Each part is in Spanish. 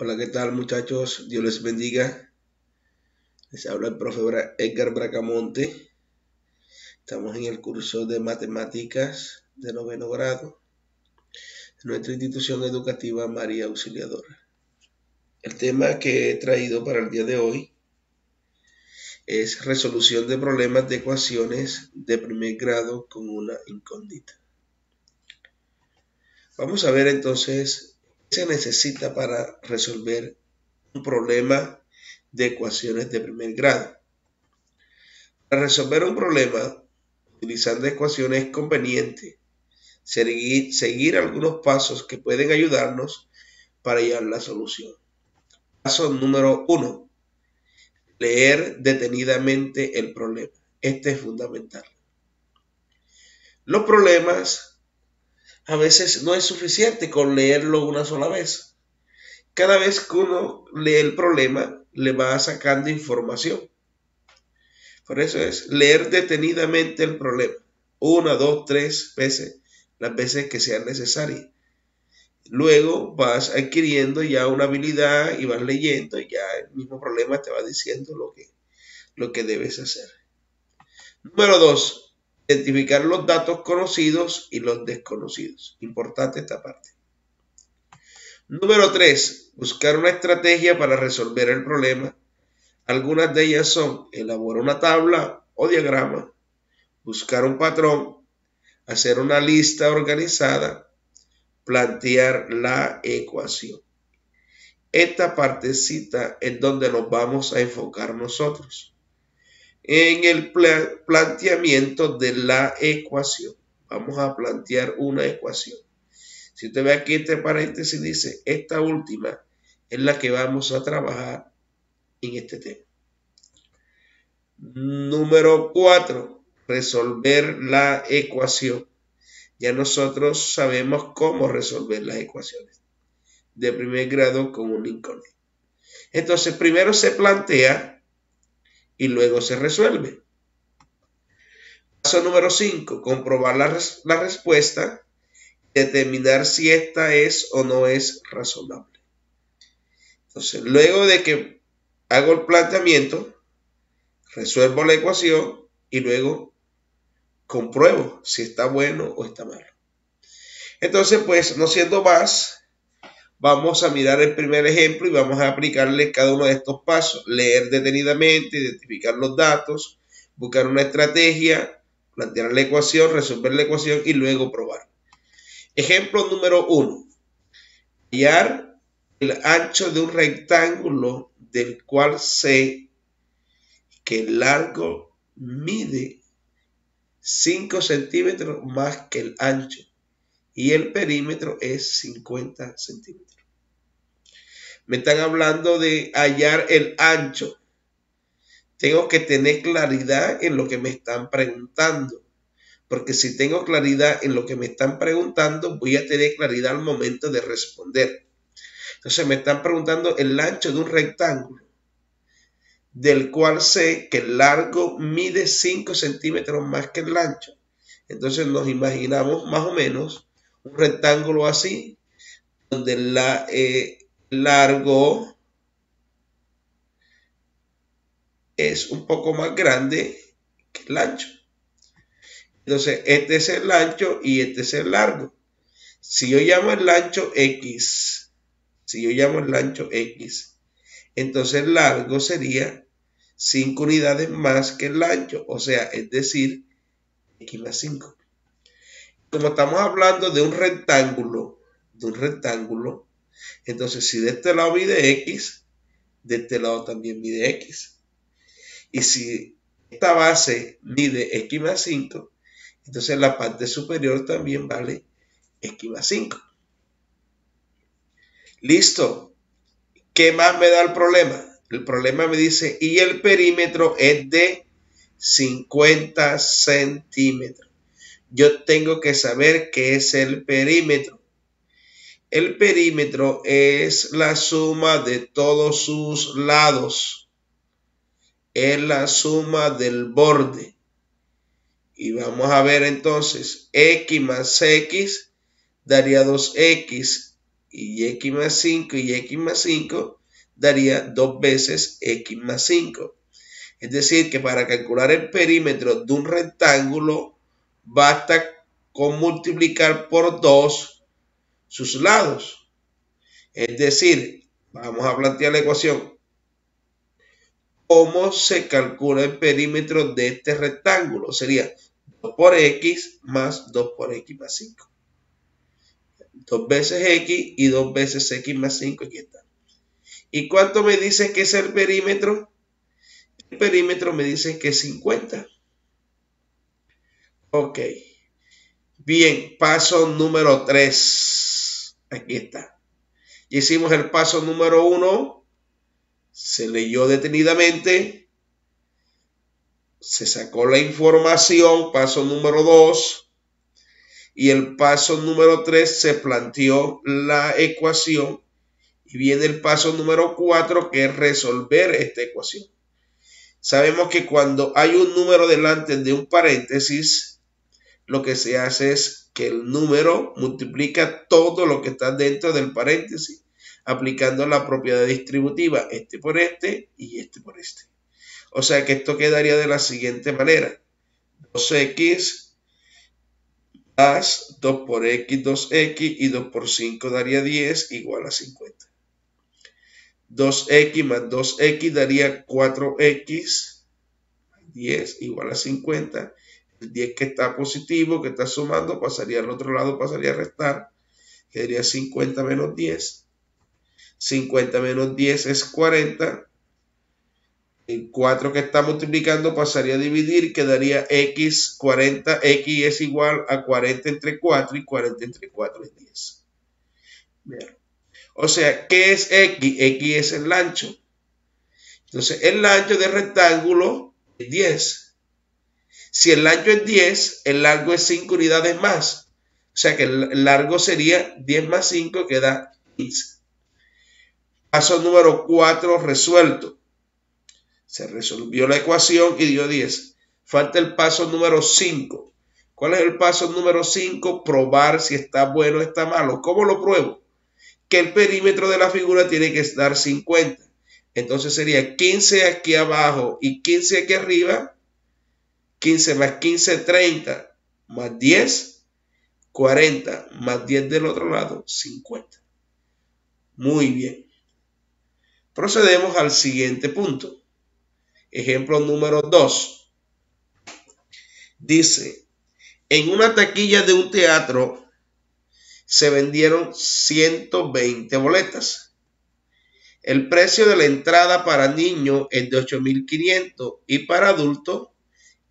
Hola, ¿qué tal muchachos? Dios les bendiga. Les habla el profe Edgar Bracamonte. Estamos en el curso de matemáticas de noveno grado de nuestra institución educativa María Auxiliadora. El tema que he traído para el día de hoy es resolución de problemas de ecuaciones de primer grado con una incógnita. Vamos a ver entonces qué se necesita para resolver un problema de ecuaciones de primer grado. Para resolver un problema utilizando ecuaciones es conveniente seguir algunos pasos que pueden ayudarnos para hallar la solución. Paso número 1. Leer detenidamente el problema. Este es fundamental. Los problemas a veces no es suficiente con leerlo una sola vez. Cada vez que uno lee el problema, le va sacando información. Por eso es leer detenidamente el problema. 1, 2, 3 veces, las veces que sean necesarias. Luego vas adquiriendo ya una habilidad y vas leyendo y ya el mismo problema te va diciendo lo que debes hacer. Número 2. Identificar los datos conocidos y los desconocidos. Importante esta parte. Número 3. Buscar una estrategia para resolver el problema. Algunas de ellas son elaborar una tabla o diagrama, buscar un patrón, hacer una lista organizada, plantear la ecuación. Esta partecita es donde nos vamos a enfocar nosotros. En el planteamiento de la ecuación. Vamos a plantear una ecuación. Si usted ve aquí este paréntesis dice, esta última es la que vamos a trabajar en este tema. Número 4. Resolver la ecuación. Ya nosotros sabemos cómo resolver las ecuaciones de primer grado con un incógnito. Entonces, primero se plantea y luego se resuelve. Paso número 5, comprobar la respuesta, determinar si esta es o no es razonable. Entonces, luego de que hago el planteamiento, resuelvo la ecuación y luego compruebo si está bueno o está malo. Entonces, pues, no siendo más, vamos a mirar el primer ejemplo y vamos a aplicarle cada uno de estos pasos. Leer detenidamente, identificar los datos, buscar una estrategia, plantear la ecuación, resolver la ecuación y luego probar. Ejemplo número 1. Hallar el ancho de un rectángulo del cual sé que el largo mide 5 centímetros más que el ancho y el perímetro es 50 centímetros. Me están hablando de hallar el ancho. Tengo que tener claridad en lo que me están preguntando. Porque si tengo claridad en lo que me están preguntando, voy a tener claridad al momento de responder. Entonces me están preguntando el ancho de un rectángulo, del cual sé que el largo mide 5 centímetros más que el ancho. Entonces nos imaginamos más o menos un rectángulo así, donde el largo es un poco más grande que el ancho. Entonces, este es el ancho y este es el largo. Si yo llamo el ancho X, entonces el largo sería 5 unidades más que el ancho, o sea, es decir, X más 5. Como estamos hablando de un rectángulo, entonces si de este lado mide X, de este lado también mide X. Y si esta base mide X más 5, entonces la parte superior también vale X más 5. Listo. ¿Qué más me da el problema? El problema me dice, y el perímetro es de 50 centímetros. Yo tengo que saber qué es el perímetro. El perímetro es la suma de todos sus lados. Es la suma del borde. Y vamos a ver entonces, X más X daría 2X. y x más 5 y x más 5 daría 2 veces x más 5. Es decir, que para calcular el perímetro de un rectángulo basta con multiplicar por 2 sus lados. Es decir, vamos a plantear la ecuación. ¿Cómo se calcula el perímetro de este rectángulo? Sería 2 por x más 2 por x más 5. 2 veces x y 2 veces x más 5. Aquí está. ¿Y cuánto me dice que es el perímetro? El perímetro me dice que es 50. Ok. Bien, paso número 3. Aquí está. Ya hicimos el paso número 1. Se leyó detenidamente. Se sacó la información. Paso número 2. Y el paso número 3 se planteó la ecuación. Y viene el paso número 4, que es resolver esta ecuación. Sabemos que cuando hay un número delante de un paréntesis, lo que se hace es que el número multiplica todo lo que está dentro del paréntesis, aplicando la propiedad distributiva, este por este y este por este. O sea que esto quedaría de la siguiente manera. 2x más 2 por x, 2x y 2 por 5 daría 10 igual a 50. 2x más 2x daría 4x, 10 igual a 50. El 10 que está positivo, que está sumando, pasaría al otro lado, pasaría a restar, quedaría 50 menos 10. 50 menos 10 es 40. El 4 que está multiplicando pasaría a dividir, quedaría x, 40, x es igual a 40 entre 4 y 40 entre 4 es 10. Bien. O sea, ¿qué es x? X es el ancho. Entonces, el ancho del rectángulo es 10. Si el ancho es 10, el largo es 5 unidades más. O sea que el largo sería 10 más 5, que da 15. Paso número 4 resuelto. Se resolvió la ecuación y dio 10. Falta el paso número 5. ¿Cuál es el paso número 5? Probar si está bueno o está malo. ¿Cómo lo pruebo? Que el perímetro de la figura tiene que estar 50. Entonces sería 15 aquí abajo y 15 aquí arriba. 15 más 15, 30, más 10, 40, más 10 del otro lado, 50. Muy bien. Procedemos al siguiente punto. Ejemplo número 2. Dice, en una taquilla de un teatro se vendieron 120 boletas. El precio de la entrada para niños es de 8.500 y para adultos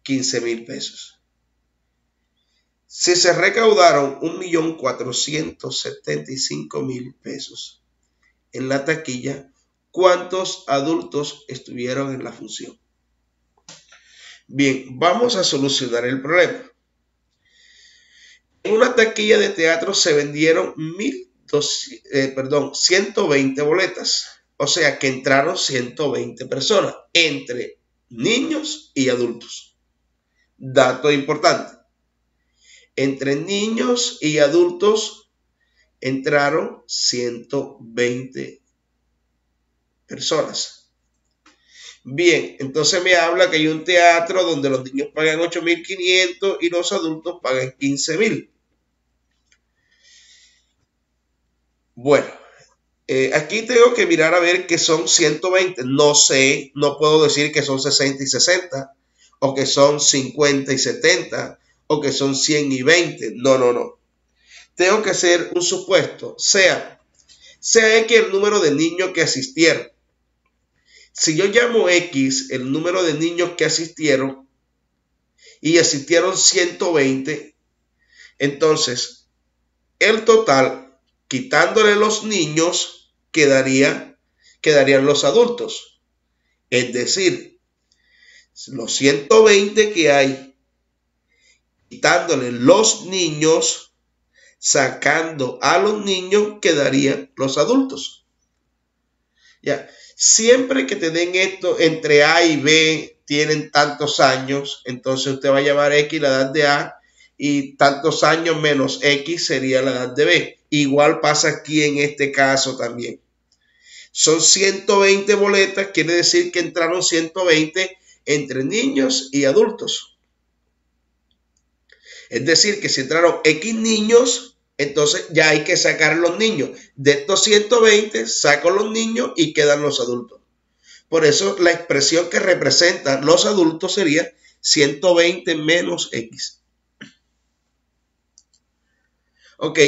15.000 pesos. Si se recaudaron 1.475.000 pesos en la taquilla, ¿cuántos adultos estuvieron en la función? Bien, vamos a solucionar el problema. En una taquilla de teatro se vendieron 120 boletas. O sea que entraron 120 personas, entre niños y adultos. Dato importante. Entre niños y adultos entraron 120 personas. Bien, entonces me habla que hay un teatro donde los niños pagan 8.500 y los adultos pagan 15.000. Bueno, aquí tengo que mirar a ver que son 120. No sé, no puedo decir que son 60 y 60, o que son 50 y 70, o que son 100 y 20. No. Tengo que hacer un supuesto, sea X el número de niños que asistieron. Si yo llamo X el número de niños que asistieron y asistieron 120, entonces el total, quitándole los niños, quedarían los adultos. Es decir, los 120 que hay, quitándole los niños, sacando a los niños, quedarían los adultos. Ya, siempre que te den esto entre A y B, tienen tantos años, entonces usted va a llamar X la edad de A y tantos años menos X sería la edad de B. Igual pasa aquí en este caso también. Son 120 boletas, quiere decir que entraron 120 entre niños y adultos. Es decir, que si entraron X niños, entonces ya hay que sacar los niños. De estos 120, saco los niños y quedan los adultos. Por eso la expresión que representa los adultos sería 120 menos X. Ok,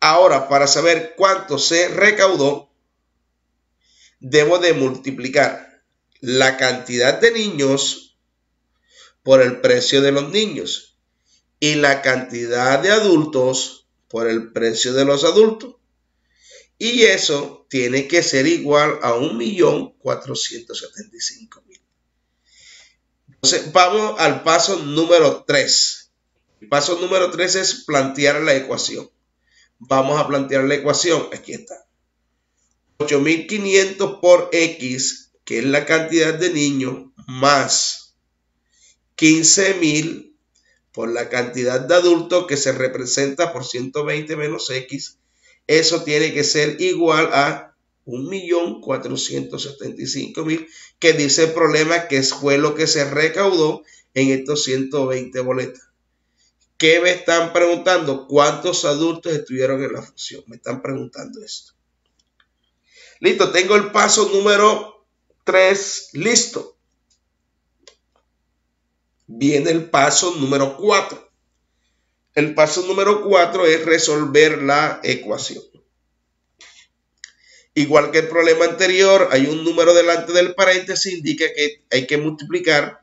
ahora para saber cuánto se recaudó, debo de multiplicar la cantidad de niños por el precio de los niños y la cantidad de adultos por el precio de los adultos. Y eso tiene que ser igual a 1.475.000. Entonces vamos al paso número 3. El paso número 3 es plantear la ecuación. Vamos a plantear la ecuación. Aquí está. 8.500 por X, que es la cantidad de niños, más 15.000 por la cantidad de adultos que se representa por 120 menos X. Eso tiene que ser igual a 1.475.000, que dice el problema que fue lo que se recaudó en estos 120 boletas. ¿Qué me están preguntando? ¿Cuántos adultos estuvieron en la función? Me están preguntando esto. Listo, tengo el paso número 3 listo. Viene el paso número 4. El paso número 4 es resolver la ecuación. Igual que el problema anterior, hay un número delante del paréntesis, indica que hay que multiplicar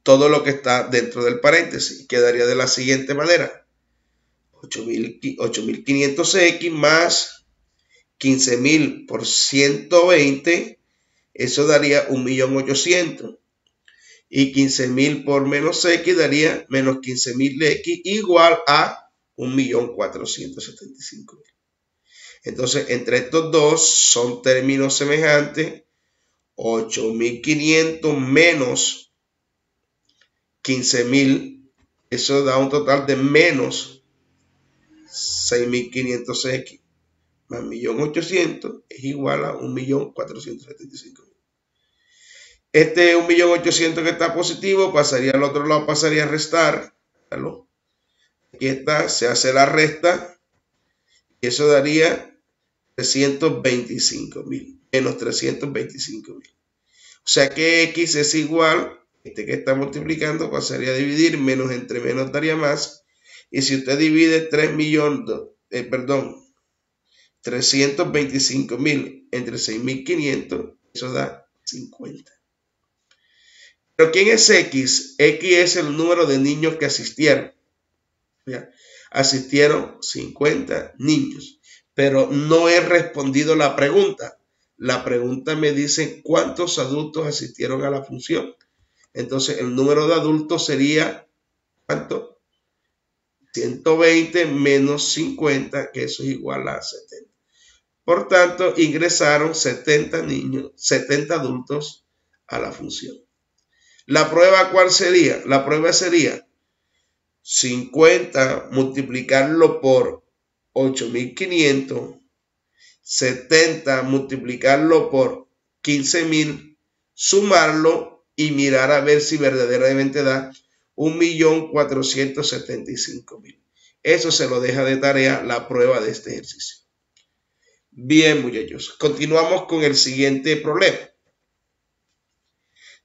todo lo que está dentro del paréntesis. Quedaría de la siguiente manera. 8.500x más 15.000 por 120, eso daría 1.800.000. Y 15.000 por menos X daría menos 15.000X igual a 1.475.000. Entonces, entre estos dos son términos semejantes. 8.500 menos 15.000, eso da un total de menos 6.500X más 1.800.000 es igual a 1.475.000. Este 1.800.000 que está positivo pasaría al otro lado, pasaría a restar. Aquí está, se hace la resta y eso daría 325.000, menos 325.000. O sea que X es igual, este que está multiplicando pasaría a dividir, menos entre menos daría más. Y si usted divide 325.000 entre 6.500, eso da 50. Pero ¿quién es X? X es el número de niños que asistieron. ¿Ya? Asistieron 50 niños. Pero no he respondido la pregunta. La pregunta me dice cuántos adultos asistieron a la función. Entonces el número de adultos sería, ¿cuánto? 120 menos 50, que eso es igual a 70. Por tanto, ingresaron 70 niños, 70 adultos a la función. ¿La prueba cuál sería? La prueba sería 50 multiplicarlo por 8.500, 70 multiplicarlo por 15.000, sumarlo y mirar a ver si verdaderamente da 1.475.000. Eso se lo deja de tarea la prueba de este ejercicio. Bien, muchachos, continuamos con el siguiente problema.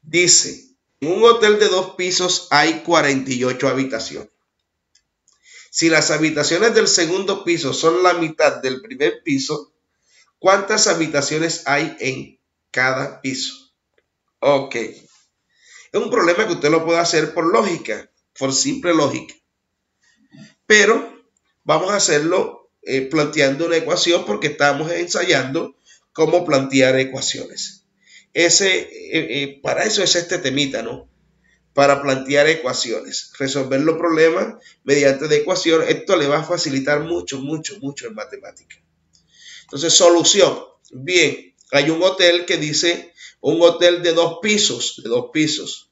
Dice, en un hotel de 2 pisos hay 48 habitaciones. Si las habitaciones del segundo piso son la mitad del primer piso, ¿cuántas habitaciones hay en cada piso? Ok. Es un problema que usted lo puede hacer por lógica, por simple lógica. Pero vamos a hacerlo planteando una ecuación porque estamos ensayando cómo plantear ecuaciones. Para eso es este temita, ¿no? Para plantear ecuaciones, resolver los problemas mediante de ecuaciones. Esto le va a facilitar mucho en matemática. Entonces, solución. Bien, hay un hotel que dice, un hotel de 2 pisos,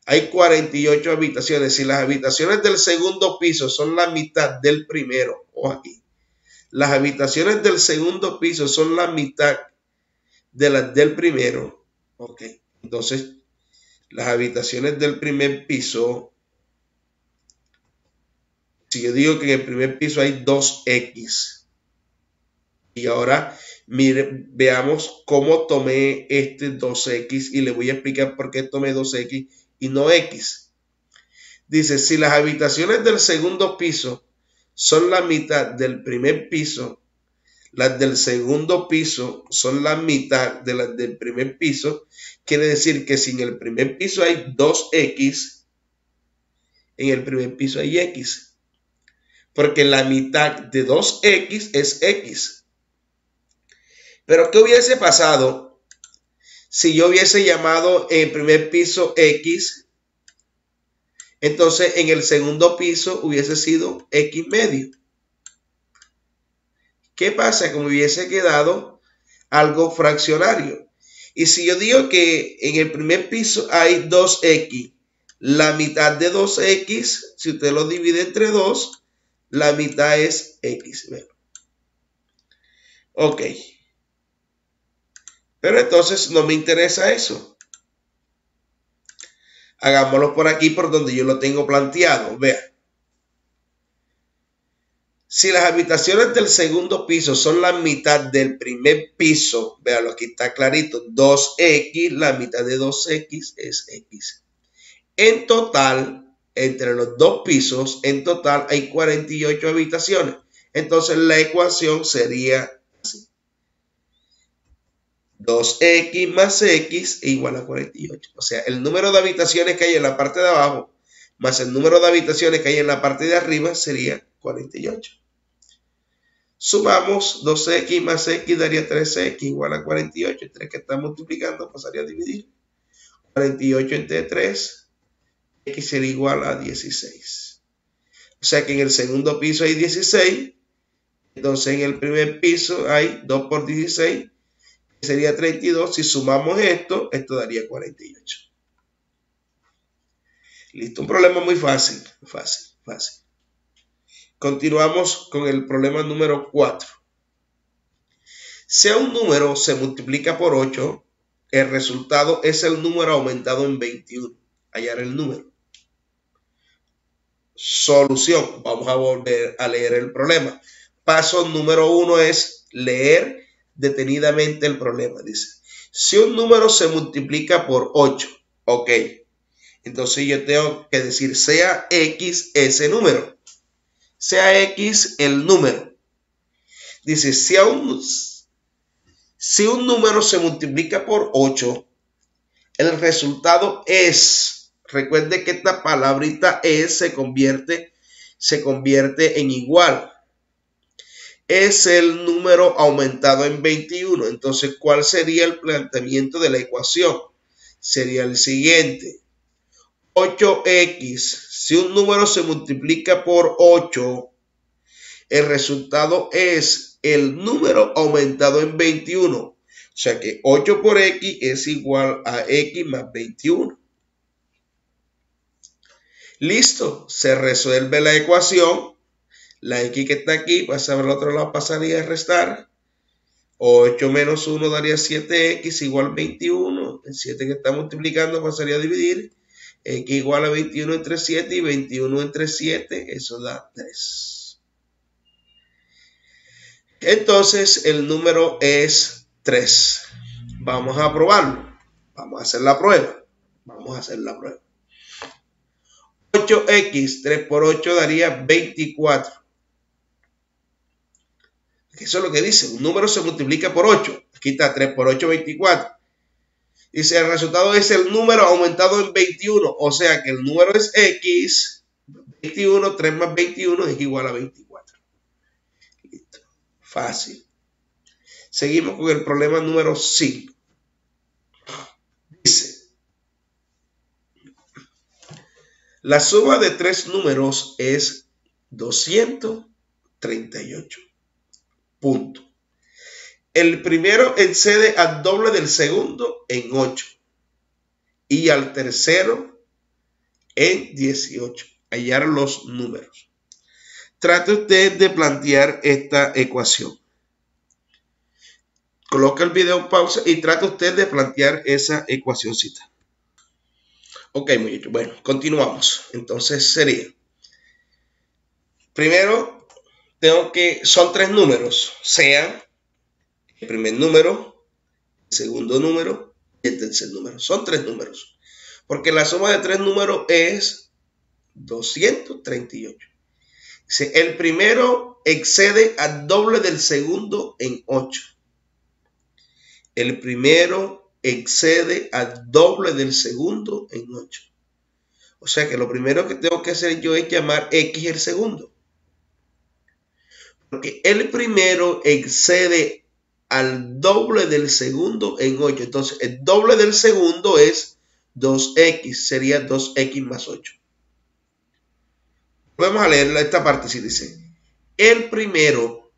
Hay 48 habitaciones. Si las habitaciones del segundo piso son la mitad del primero, o aquí, las habitaciones del segundo piso son la mitad de las del primero, ok. Entonces, las habitaciones del primer piso, si yo digo que en el primer piso hay 2X, y ahora veamos cómo tomé este 2X y le voy a explicar por qué tomé 2X y no X. Dice, si las habitaciones del segundo piso son la mitad del primer piso, las del segundo piso son la mitad de las del primer piso, quiere decir que si en el primer piso hay 2X, en el primer piso hay X. Porque la mitad de 2X es X. Pero ¿qué hubiese pasado si yo hubiese llamado en el primer piso X? Entonces en el segundo piso hubiese sido X medio. ¿Qué pasa? Como hubiese quedado algo fraccionario. Y si yo digo que en el primer piso hay 2X, la mitad de 2X, si usted lo divide entre 2, la mitad es X. Ok. Pero entonces no me interesa eso. Hagámoslo por aquí, por donde yo lo tengo planteado. Vean. Si las habitaciones del segundo piso son la mitad del primer piso, véanlo, aquí está clarito, 2X, la mitad de 2X es X. En total, entre los dos pisos, en total hay 48 habitaciones. Entonces la ecuación sería así. 2X más X igual a 48. O sea, el número de habitaciones que hay en la parte de abajo más el número de habitaciones que hay en la parte de arriba sería 48. Sumamos 2X más X daría 3X igual a 48. 3 que está multiplicando pasaría a dividir. 48 entre 3, X sería igual a 16. O sea que en el segundo piso hay 16. Entonces en el primer piso hay 2 por 16, que sería 32. Si sumamos esto daría 48. Listo, un problema muy fácil, fácil. Continuamos con el problema número 4. Si un número se multiplica por 8, el resultado es el número aumentado en 21. Hallar el número. Solución. Vamos a volver a leer el problema. Paso número 1 es leer detenidamente el problema. Dice, si un número se multiplica por 8, ok. Entonces yo tengo que decir, sea X ese número. Sea X el número. Dice, si un número se multiplica por 8, el resultado es, recuerde que esta palabrita es se convierte en igual. Es el número aumentado en 21. Entonces, ¿cuál sería el planteamiento de la ecuación? Sería el siguiente. 8X, si un número se multiplica por 8, el resultado es el número aumentado en 21. O sea que 8 por X es igual a X más 21. Listo, se resuelve la ecuación. La X que está aquí pasa al otro lado, pasaría a restar. 8 menos 1 daría 7X igual a 21. El 7 que está multiplicando pasaría a dividir. X igual a 21 entre 7 y 21 entre 7, eso da 3. Entonces el número es 3. Vamos a probarlo. Vamos a hacer la prueba. 8X, 3 por 8 daría 24. Eso es lo que dice. Un número se multiplica por 8. Aquí está 3 por 8, 24. Dice, el resultado es el número aumentado en 21. O sea que el número es X. 21, 3 más 21 es igual a 24. Listo. Fácil. Seguimos con el problema número 5. Dice, la suma de 3 números es 238. Punto. El primero excede al doble del segundo en 8. Y al tercero en 18. Hallar los números. Trate usted de plantear esta ecuación. Coloca el video en pausa y trate usted de plantear esa ecuacióncita. Ok, muchachos. Bueno, continuamos. Entonces sería, primero, son tres números. Sean el primer número, el segundo número y el tercer número. Son tres números. Porque la suma de tres números es 238. El primero excede al doble del segundo en 8. El primero excede al doble del segundo en 8. O sea que lo primero que tengo que hacer yo es llamar X el segundo. Porque el primero excede al doble del segundo en 8. Entonces el doble del segundo es 2X. Sería 2X más 8. Vamos a leer esta parte. Si dice, el primero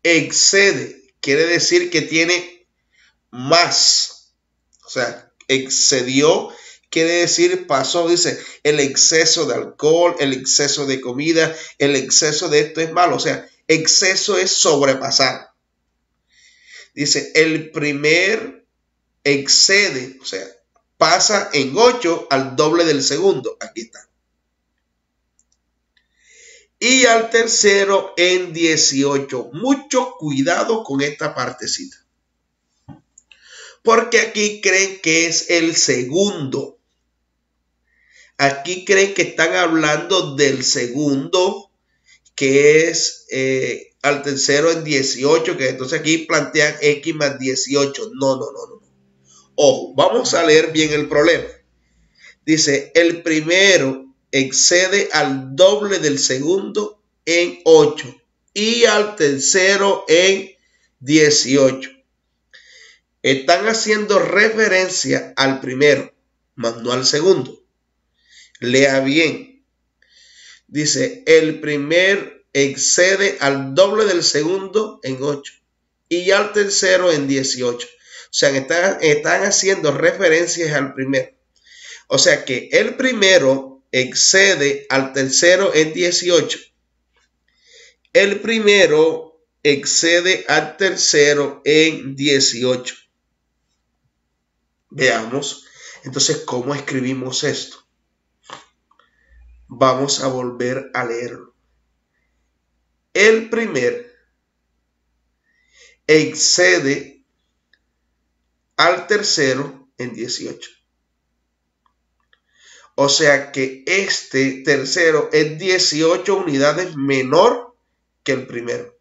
excede, quiere decir que tiene más. O sea, excedió, quiere decir pasó, dice, el exceso de alcohol, el exceso de comida, el exceso de esto es malo. O sea, exceso es sobrepasar. Dice, el primer excede, o sea, pasa en 8 al doble del segundo. Aquí está. Y al tercero en 18. Mucho cuidado con esta partecita. Porque aquí creen que es el segundo. Aquí creen que están hablando del segundo, que es al tercero en 18, que entonces aquí plantean X más 18. No. Ojo, vamos a leer bien el problema. Dice, el primero excede al doble del segundo en 8 y al tercero en 18. Están haciendo referencia al primero, más no al segundo. Lea bien. Dice, el primer excede al doble del segundo en 8 y al tercero en 18. O sea, están haciendo referencias al primero. O sea que el primero excede al tercero en 18. El primero excede al tercero en 18. Veamos entonces cómo escribimos esto. Vamos a volver a leerlo. El primer excede al tercero en 18. O sea que este tercero es 18 unidades menor que el primero.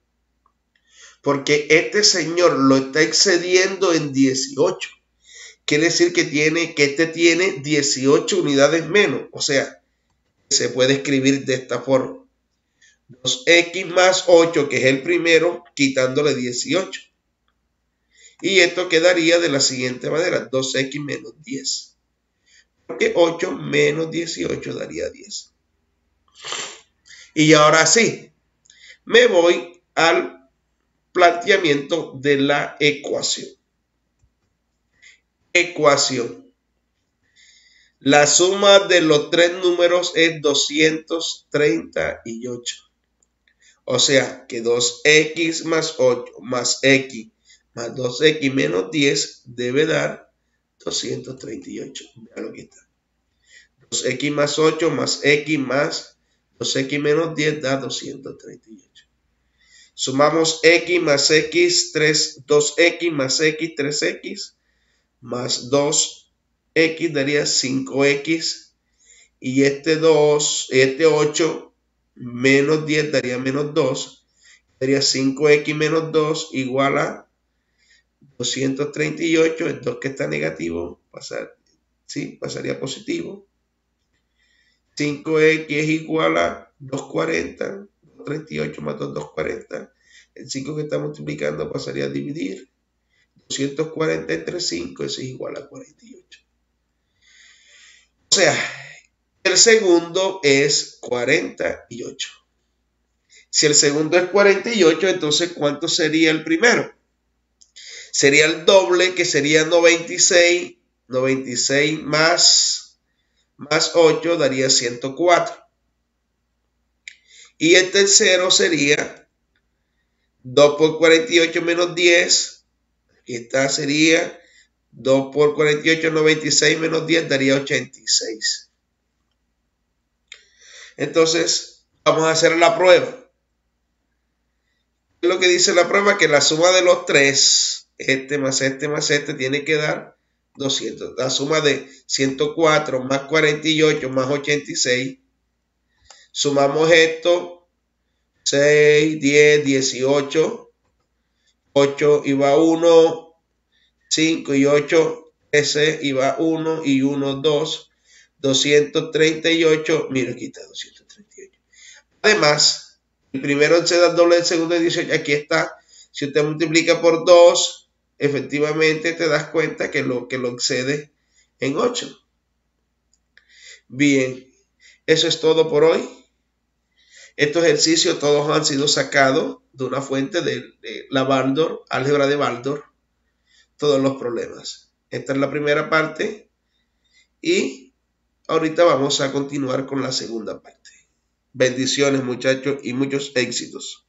Porque este señor lo está excediendo en 18. Quiere decir que este tiene 18 unidades menos. O sea, se puede escribir de esta forma. 2X más 8, que es el primero, quitándole 18. Y esto quedaría de la siguiente manera. 2X menos 10. Porque 8 menos 18 daría 10. Y ahora sí, me voy al planteamiento de la ecuación. Ecuación. La suma de los tres números es 238. O sea que 2X más 8 más X más 2X menos 10 debe dar 238. Vean lo que está. 2X más 8 más X más 2X menos 10 da 238. Sumamos X más X, 2X más X, 3X más 2X daría 5X. Y este 8 menos 10 daría menos 2. Daría 5X menos 2 igual a 238. El 2 que está negativo pasaría positivo. 5X es igual a 240. 238 más 2, 240. El 5 que está multiplicando pasaría a dividir. 240 entre 5, eso es igual a 48. O sea, el segundo es 48. Si el segundo es 48, entonces ¿cuánto sería el primero? Sería el doble, que sería 96 96 más 8 daría 104. Y el tercero sería 2 por 48 menos 10. Aquí está, sería 2 por 48, 96 menos 10 daría 86. Entonces, vamos a hacer la prueba. Lo que dice la prueba, que la suma de los tres, este más este, tiene que dar 200. La suma de 104 más 48 más 86. Sumamos esto, 6, 10, 18, 8 y va 1, 5 y 8, 13 y va 1 y 1, 2, 238. Mira, aquí está 238. Además, el primero se da doble, el segundo es 18. Aquí está. Si usted multiplica por 2, efectivamente te das cuenta que lo excede en 8. Bien, eso es todo por hoy. Estos ejercicios todos han sido sacados de una fuente de la Baldor, álgebra de Baldor, todos los problemas. Esta es la primera parte y ahorita vamos a continuar con la segunda parte. Bendiciones, muchachos, y muchos éxitos.